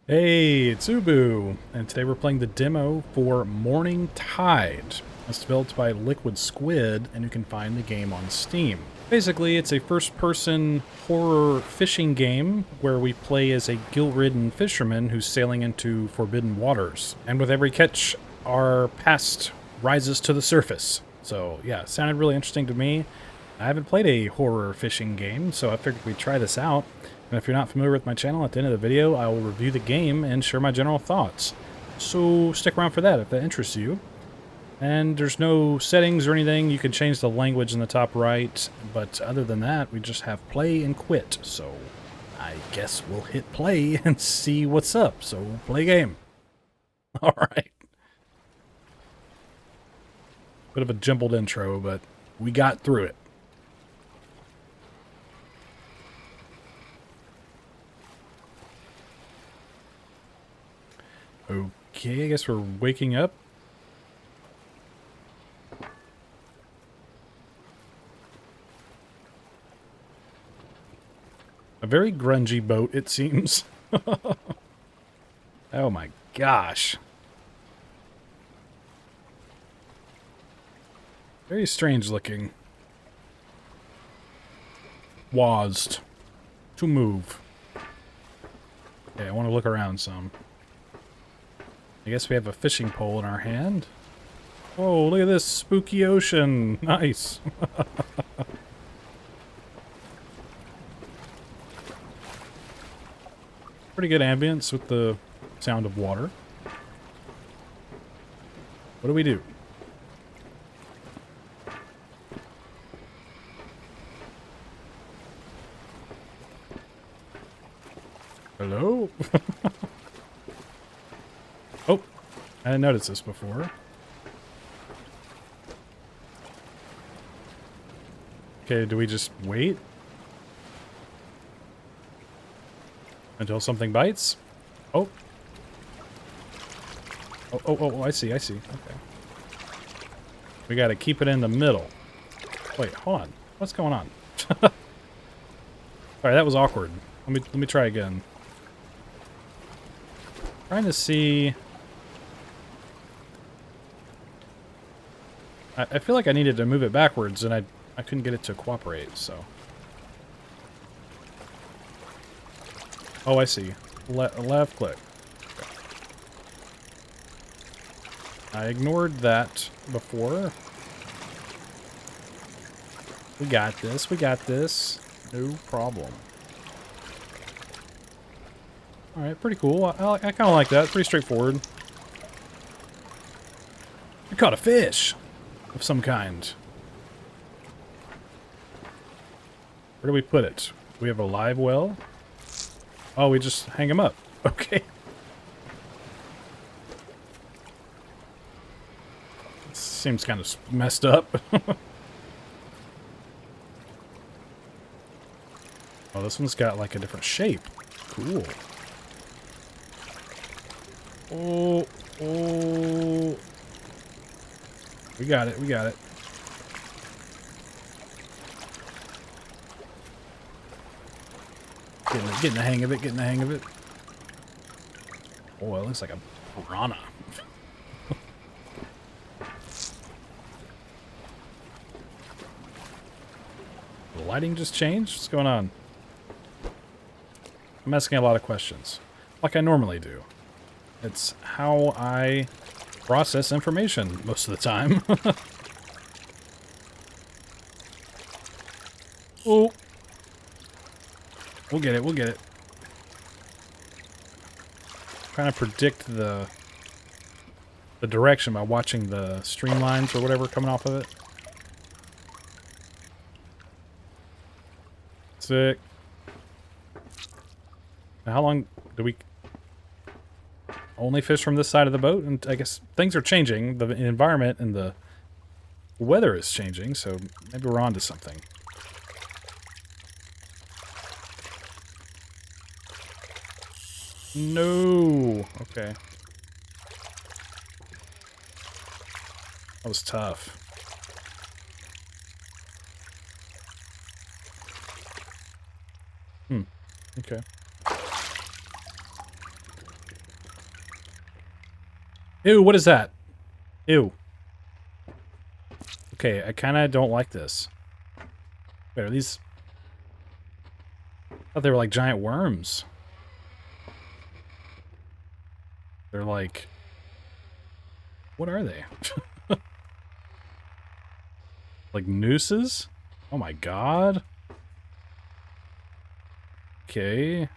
Hey, it's Ubu, and today we're playing the demo for Mourning Tide. It's developed by Liquid Squid, and you can find the game on Steam. Basically, it's a first-person horror fishing game where we play as a guilt-ridden fisherman who's sailing into forbidden waters. And with every catch, our past rises to the surface. So, yeah, it sounded really interesting to me. I haven't played a horror fishing game, so I figured we'd try this out. And if you're not familiar with my channel, at the end of the video, I will review the game and share my general thoughts. So stick around for that if that interests you. And there's no settings or anything. You can change the language in the top right. But other than that, we just have play and quit. So I guess we'll hit play and see what's up. So play game. All right. Bit of a jumbled intro, but we got through it. Okay, I guess we're waking up. A very grungy boat, it seems. Oh my gosh. Very strange looking. Wased. To move. Okay, I want to look around some. I guess we have a fishing pole in our hand. Oh, look at this spooky ocean. Nice. Pretty good ambience with the sound of water. What do we do? Hello? Oh, I didn't notice this before. Okay, do we just wait? Until something bites? Oh. Oh, I see. Okay. We gotta keep it in the middle. Wait, hold on. What's going on? Alright, that was awkward. Let me try again. Trying to see... I feel like I needed to move it backwards, and I couldn't get it to cooperate, so... Oh, I see. Left click. Okay. I ignored that before. We got this. We got this. No problem. Alright, pretty cool. I kind of like that. Pretty straightforward. We caught a fish of some kind. Where do we put it? We have a live well. Oh, we just hang him up. Okay. Seems kind of messed up. Oh, this one's got like a different shape. Cool. Oh. We got it. Getting the hang of it. Oh, it looks like a piranha. The lighting just changed? What's going on? I'm asking a lot of questions. Like I normally do. It's how I process information most of the time. Oh. We'll get it. Trying to predict the direction by watching the streamlines or whatever coming off of it. Sick. Now, how long do we only fish from this side of the boat? And I guess things are changing. The environment and the weather is changing, so maybe we're on to something. No. Okay. That was tough. Okay. Ew, what is that? Ew. Okay, I kind of don't like this. Wait, are these... I thought they were like giant worms. They're like... What are they? Like nooses? Oh my god. Okay.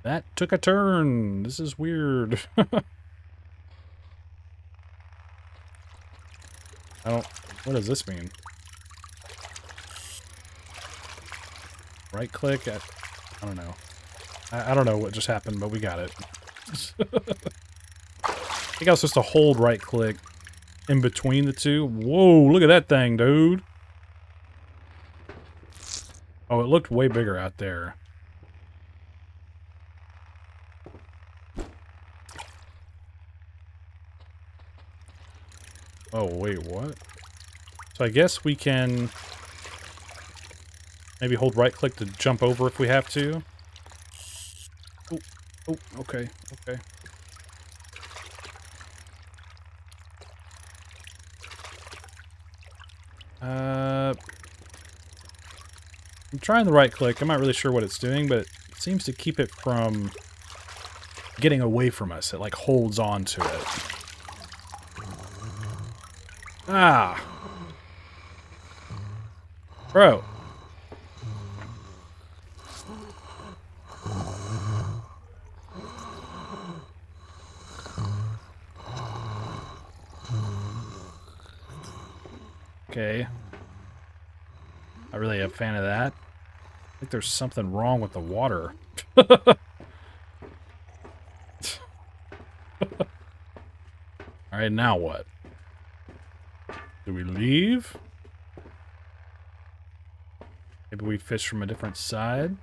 That took a turn. This is weird. I don't... What does this mean? Right click at... I don't know. I don't know what just happened, but we got it. I think I was supposed to hold right click in between the two. Whoa, look at that thing, dude. Oh, it looked way bigger out there. Oh, wait, what? So I guess we can maybe hold right click to jump over if we have to. Oh, oh, okay, okay. I'm trying the right click. I'm not really sure what it's doing, but it seems to keep it from getting away from us. It like holds on to it. Ah! Bro! Okay. Not really a fan of that. I think there's something wrong with the water. Alright, now what? Do we leave? Maybe we fish from a different side?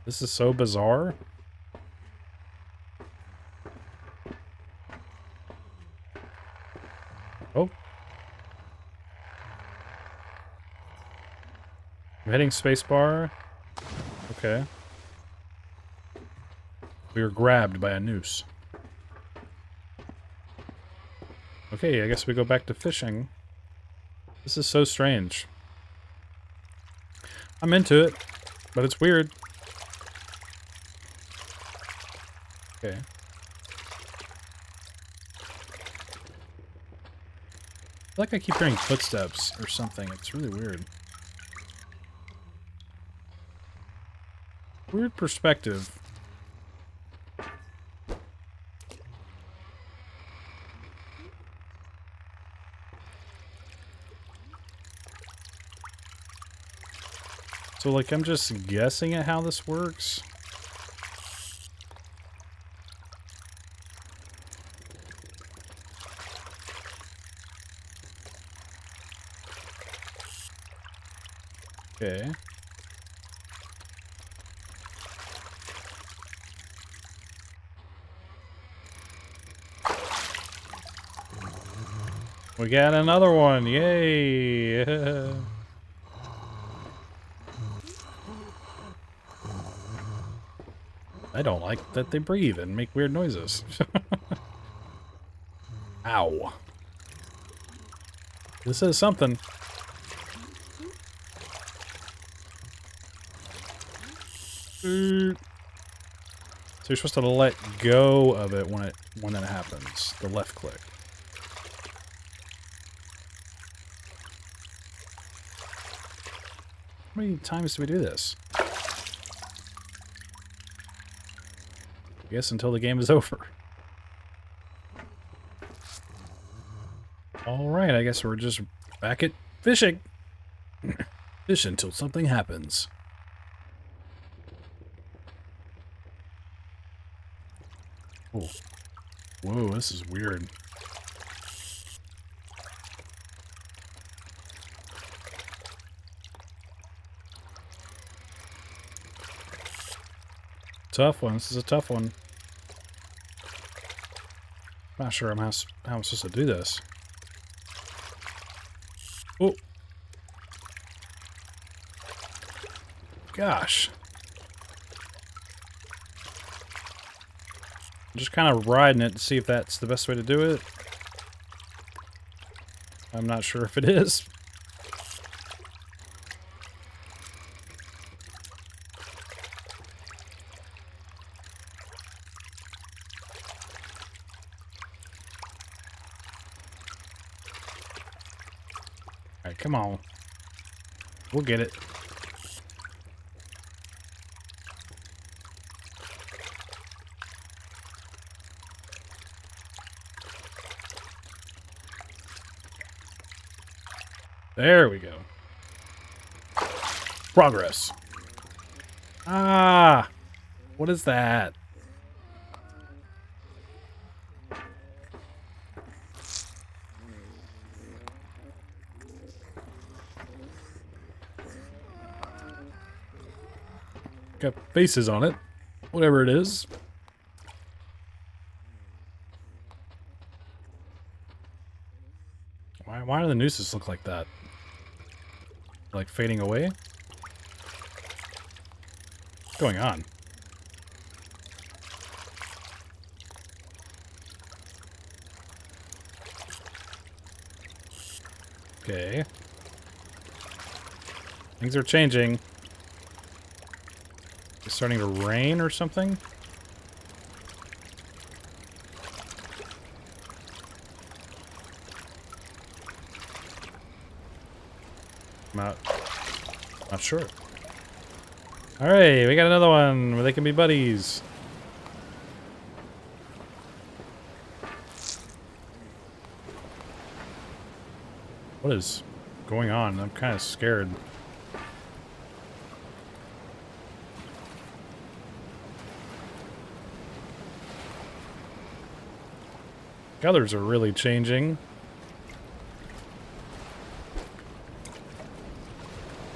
This is so bizarre. Oh. I'm hitting spacebar. Okay. We were grabbed by a noose. Okay, I guess we go back to fishing. This is so strange. I'm into it, but it's weird. Okay. I feel like I keep hearing footsteps or something. It's really weird. Weird perspective. So, like, I'm just guessing at how this works. Okay. We got another one. Yay! I don't like that they breathe and make weird noises. Ow. This is something. So you're supposed to let go of it when that happens. The left click. How many times do we do this? I guess until the game is over. Alright, I guess we're just back at fishing. Fish until something happens. Oh. Whoa, this is weird. Tough one. This is a tough one. Not sure how I'm supposed to do this. Oh. gosh. I'm just kind of riding it to see if that's the best way to do it. I'm not sure if it is. Alright, come on. We'll get it. There we go. Progress. Ah! What is that? Got faces on it. Whatever it is. Why do the nooses look like that? Like fading away? What's going on? Okay. Things are changing. It's starting to rain or something? Not sure. Alright, we got another one where they can be buddies. What is going on? I'm kind of scared. Colors are really changing.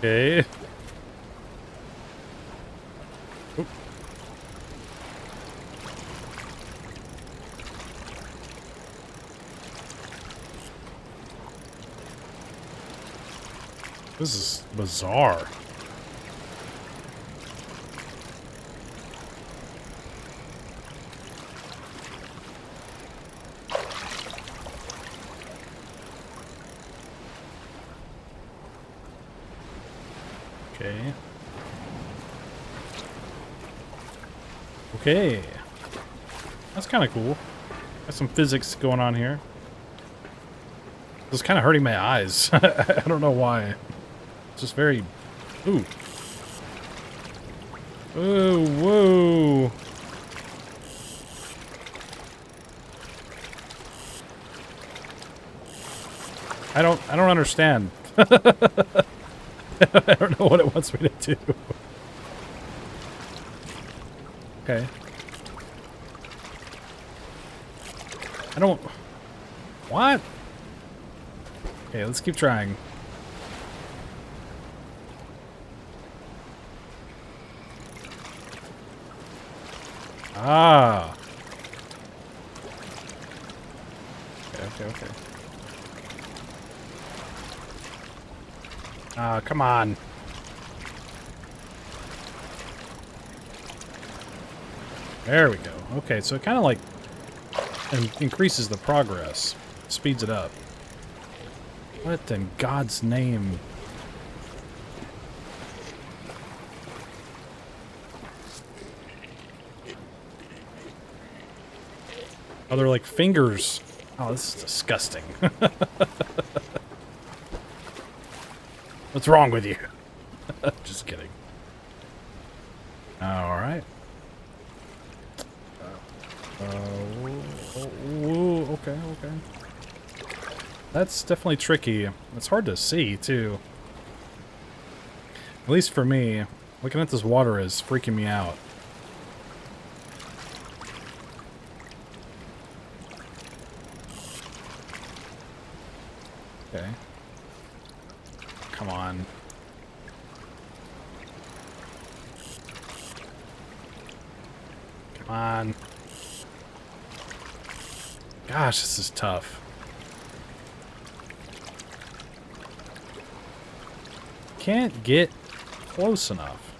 Okay. Oop. This is bizarre. Okay. Okay. That's kind of cool. Got some physics going on here. This is kind of hurting my eyes. I don't know why. It's just very... Ooh. Ooh, whoa. I don't understand. I don't know what it wants me to do. Okay. I don't... What? Okay, let's keep trying. Ah. Okay. Ah, come on. There we go. Okay, so it kind of like increases the progress. Speeds it up. What in God's name? Oh, they're like fingers. Oh, this is disgusting. What's wrong with you? Just kidding. Alright. Okay. That's definitely tricky. It's hard to see, too. At least for me. Looking at this water is freaking me out. Okay. Come on. Come on. Gosh, this is tough. Can't get close enough.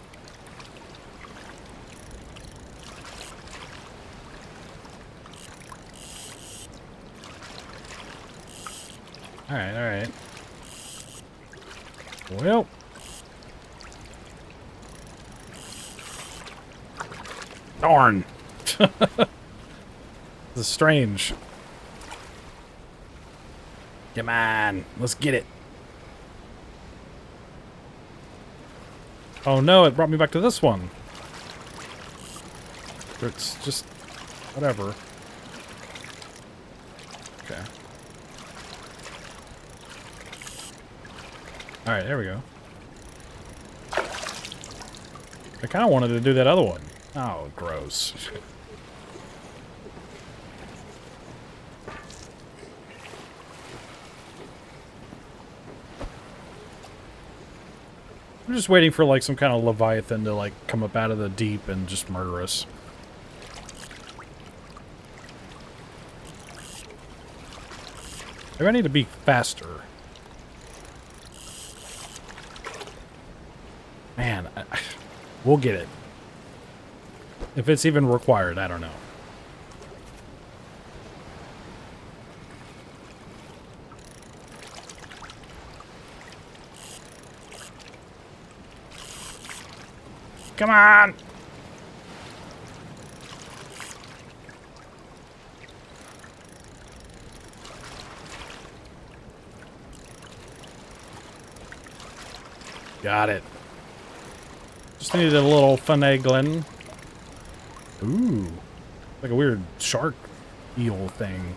Alright, alright. Well. Darn. This is strange. Come on. Let's get it. Oh no, it brought me back to this one. It's just... whatever. Okay. Alright, there we go. I kind of wanted to do that other one. Oh, gross. I'm just waiting for like some kind of Leviathan to like come up out of the deep and just murder us. Maybe I need to be faster. Man, we'll get it. If it's even required, I don't know. Come on! Got it. Just needed a little finagling. Ooh. Like a weird shark eel thing.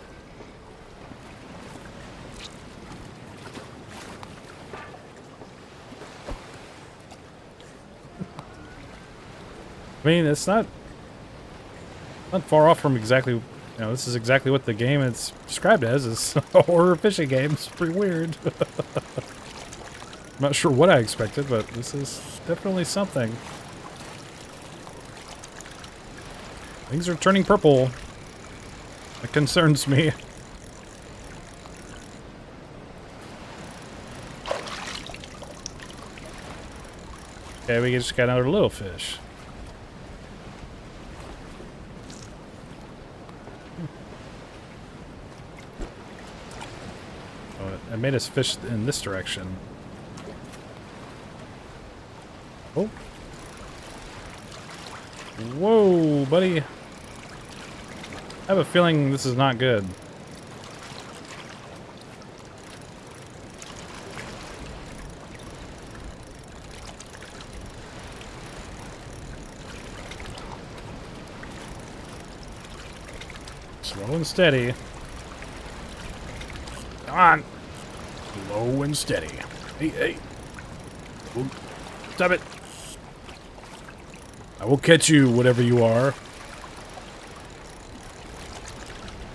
I mean, it's not far off from exactly, you know, this is exactly what the game is described as. It's a horror fishing game. It's pretty weird. I'm not sure what I expected, but this is definitely something. Things are turning purple. That concerns me. Okay, we just got another little fish. Oh, it made us fish in this direction. Oh. Whoa, buddy. I have a feeling this is not good. Slow and steady. Come on. Slow and steady. Hey, hey. Ooh. Stop it. I will catch you, whatever you are.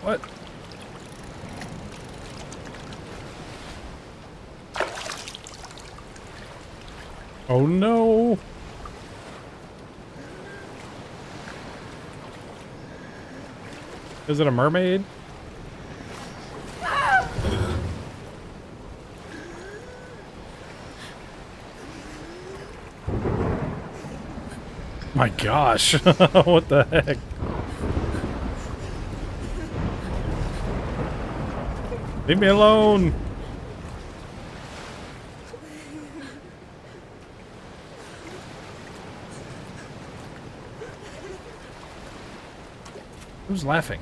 What? Oh no! Is it a mermaid? My gosh, what the heck? Leave me alone! Who's laughing?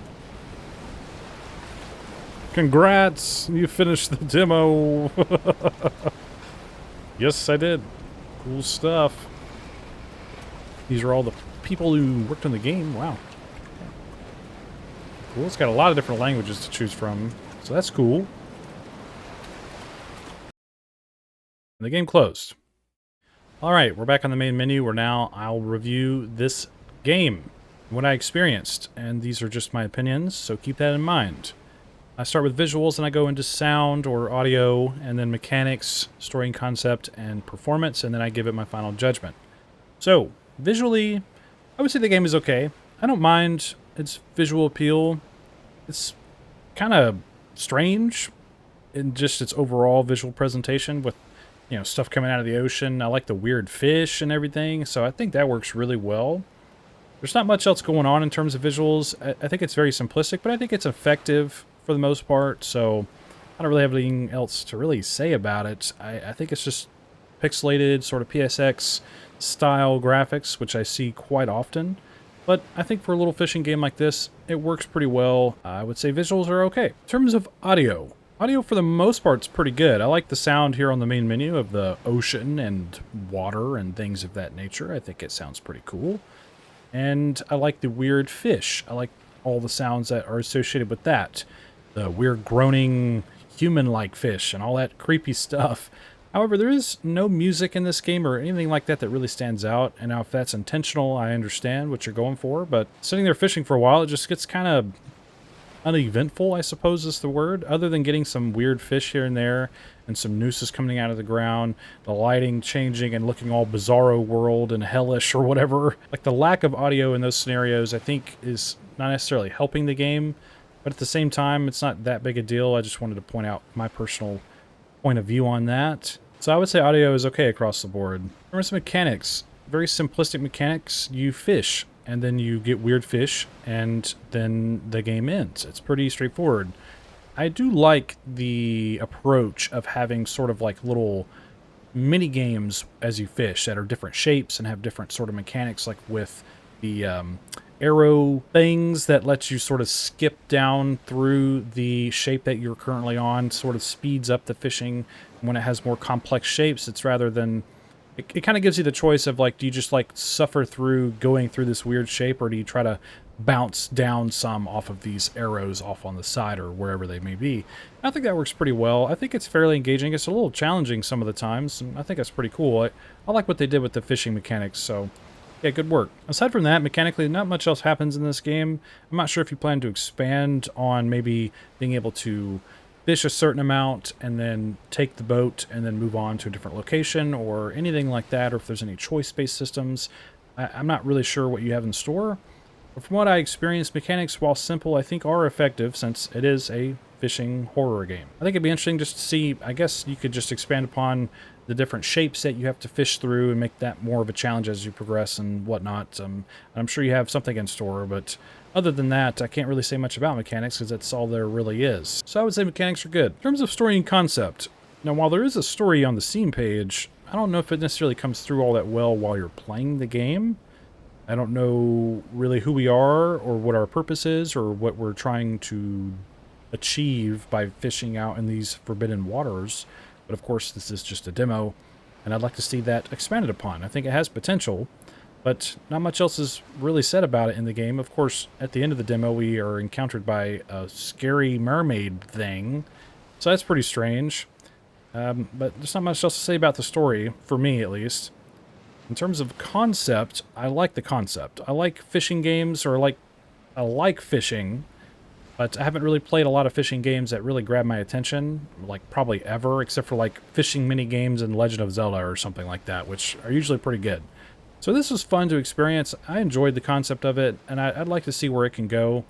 Congrats! You finished the demo! Yes, I did. Cool stuff. These are all the people who worked on the game. Wow. Cool. It's got a lot of different languages to choose from, so that's cool. The game closed. Alright, we're back on the main menu where now I'll review this game, what I experienced, and these are just my opinions, so keep that in mind. I start with visuals and I go into sound or audio, and then mechanics, story and concept, and performance, and then I give it my final judgment. So, visually, I would say the game is okay. I don't mind its visual appeal. It's kind of strange in just its overall visual presentation with, you know, stuff coming out of the ocean. I like the weird fish and everything, so I think that works really well. There's not much else going on in terms of visuals. I think it's very simplistic, but I think it's effective for the most part, so I don't really have anything else to really say about it. I think it's just pixelated, sort of PSX style graphics, which I see quite often. But I think for a little fishing game like this, it works pretty well. I would say visuals are okay. In terms of audio, audio for the most part is pretty good. I like the sound here on the main menu of the ocean and water and things of that nature. I think it sounds pretty cool. And I like the weird fish. I like all the sounds that are associated with that. The weird groaning human-like fish and all that creepy stuff. However, there is no music in this game or anything like that that really stands out. And now if that's intentional, I understand what you're going for. But sitting there fishing for a while, it just gets kind of uneventful, I suppose is the word. Other than getting some weird fish here and there and some nooses coming out of the ground, the lighting changing and looking all bizarro world and hellish or whatever. Like the lack of audio in those scenarios, I think, is not necessarily helping the game. But at the same time, it's not that big a deal. I just wanted to point out my personal point of view on that. So I would say audio is okay across the board. In terms of mechanics, very simplistic mechanics. You fish, and then you get weird fish, and then the game ends. It's pretty straightforward. I do like the approach of having sort of like little mini games as you fish that are different shapes and have different sort of mechanics, like with the arrow things that let you sort of skip down through the shape that you're currently on, sort of speeds up the fishing. When it has more complex shapes, it's rather than it kind of gives you the choice of like, do you just like suffer through going through this weird shape, or do you try to bounce down some off of these arrows off on the side or wherever they may be. I think that works pretty well. I think it's fairly engaging. It's a little challenging some of the times, and I think that's pretty cool. I like what they did with the fishing mechanics, so yeah, good work. Aside from that, mechanically, not much else happens in this game. I'm not sure if you plan to expand on maybe being able to fish a certain amount and then take the boat and then move on to a different location or anything like that, or if there's any choice-based systems. I'm not really sure what you have in store. But from what I experienced, mechanics, while simple, I think are effective since it is a fishing horror game. I think it'd be interesting just to see, I guess you could just expand upon the different shapes that you have to fish through and make that more of a challenge as you progress and whatnot. I'm sure you have something in store, but other than that, I can't really say much about mechanics because that's all there really is. So I would say mechanics are good. In terms of story and concept, now while there is a story on the Steam page, I don't know if it necessarily comes through all that well while you're playing the game. I don't know really who we are or what our purpose is or what we're trying to achieve by fishing out in these forbidden waters. But of course, this is just a demo, and I'd like to see that expanded upon. I think it has potential, but not much else is really said about it in the game. Of course, at the end of the demo, we are encountered by a scary mermaid thing, so that's pretty strange. But there's not much else to say about the story, for me at least. In terms of concept, I like the concept. I like fishing games, or I like fishing, but I haven't really played a lot of fishing games that really grab my attention, like probably ever, except for like fishing mini games in Legend of Zelda or something like that, which are usually pretty good. So this was fun to experience. I enjoyed the concept of it, and I'd like to see where it can go.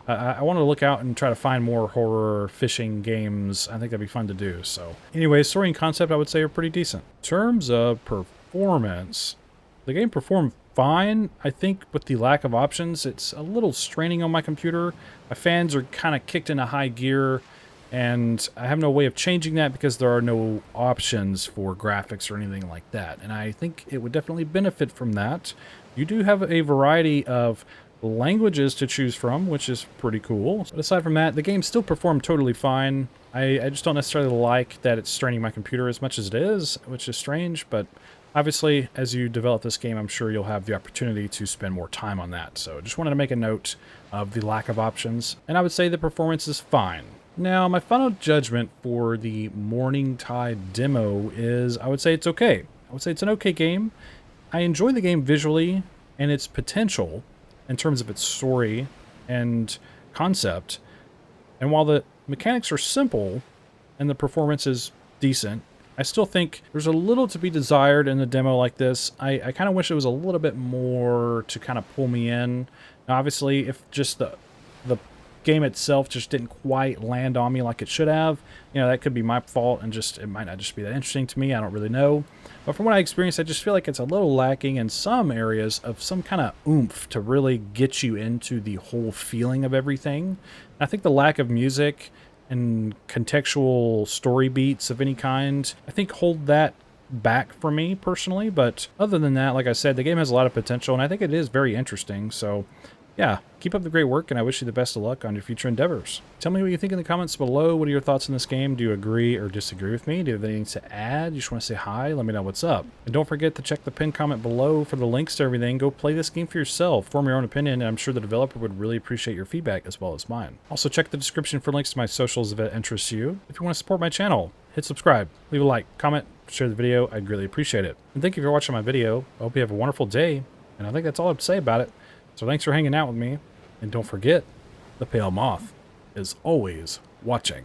I want to look out and try to find more horror fishing games. I think that'd be fun to do. So anyway, story and concept I would say are pretty decent. In terms of performance, the game performed fine. I think with the lack of options, it's a little straining on my computer. My fans are kind of kicked into high gear, and I have no way of changing that because there are no options for graphics or anything like that. And I think it would definitely benefit from that. You do have a variety of languages to choose from, which is pretty cool. But aside from that, the game still performed totally fine. I just don't necessarily like that it's straining my computer as much as it is, which is strange, but obviously, as you develop this game, I'm sure you'll have the opportunity to spend more time on that. So just wanted to make a note of the lack of options, and I would say the performance is fine. Now, my final judgment for the Mourning Tide demo is, I would say it's okay. I would say it's an okay game. I enjoy the game visually and its potential in terms of its story and concept. And while the mechanics are simple and the performance is decent, I still think there's a little to be desired in a demo like this. I kind of wish it was a little bit more to kind of pull me in. Now, obviously, if just the game itself just didn't quite land on me like it should have, you know, that could be my fault, and just it might not just be that interesting to me. I don't really know. But from what I experienced, I just feel like it's a little lacking in some areas of some kind of oomph to really get you into the whole feeling of everything. I think the lack of music and contextual story beats of any kind, I think hold that back for me personally. But other than that, like I said, the game has a lot of potential, and I think it is very interesting. So yeah, keep up the great work, and I wish you the best of luck on your future endeavors. Tell me what you think in the comments below. What are your thoughts on this game? Do you agree or disagree with me? Do you have anything to add? You just want to say hi? Let me know what's up. And don't forget to check the pinned comment below for the links to everything. Go play this game for yourself. Form your own opinion, and I'm sure the developer would really appreciate your feedback as well as mine. Also, check the description for links to my socials if it interests you. If you want to support my channel, hit subscribe, leave a like, comment, share the video. I'd really appreciate it. And thank you for watching my video. I hope you have a wonderful day, and I think that's all I have to say about it. So thanks for hanging out with me. And don't forget, the pale moth is always watching.